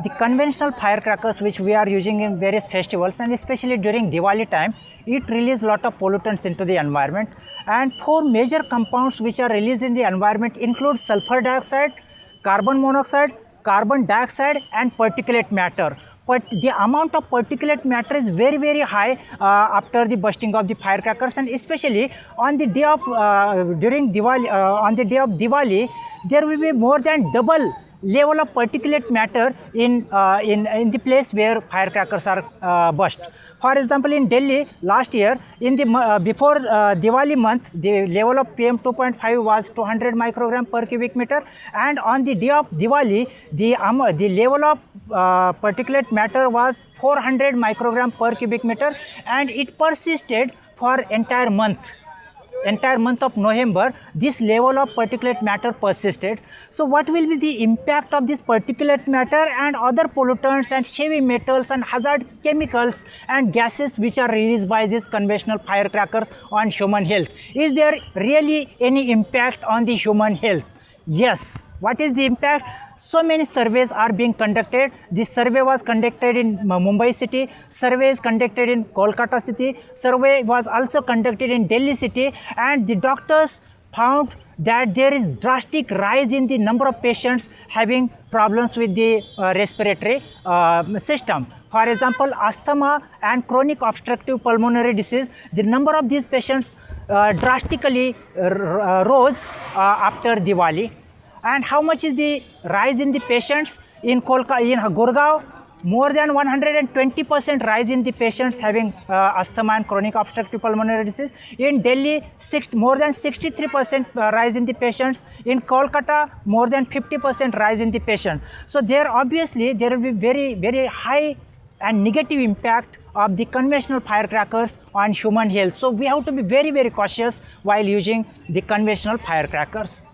the conventional firecrackers which we are using in various festivals and especially during Diwali time, it releases lot of pollutants into the environment, and 4 major compounds which are released in the environment include sulfur dioxide, carbon monoxide, carbon dioxide and particulate matter. But the amount of particulate matter is very high after the bursting of the firecrackers, and especially on the day of during Diwali, on the day of Diwali, there will be more than double level of particulate matter in the place where firecrackers are burst. For example, in Delhi last year, in the before Diwali month, the level of PM 2.5 was 200 microgram per cubic meter, and on the day of Diwali, the level of particulate matter was 400 microgram per cubic meter, and it persisted for entire month of November. This level of particulate matter persisted. So what will be the impact of this particulate matter and other pollutants and heavy metals and hazard chemicals and gases which are released by these conventional firecrackers on human health? Is there really any impact on the human health? Yes. What is the impact? So many surveys are being conducted. This survey was conducted in Mumbai city, survey is conducted in Kolkata city, survey was also conducted in Delhi city, and the doctors found that there is drastic rise in the number of patients having problems with the respiratory system. For example, asthma and chronic obstructive pulmonary disease, the number of these patients drastically rose after Diwali. And how much is the rise in the patients in Gurgaon? More than 120% rise in the patients having asthma and chronic obstructive pulmonary disease. In Delhi, more than 63% rise in the patients. In Kolkata, more than 50% rise in the patients. So there obviously there will be very high and negative impact of the conventional firecrackers on human health. So we have to be very cautious while using the conventional firecrackers.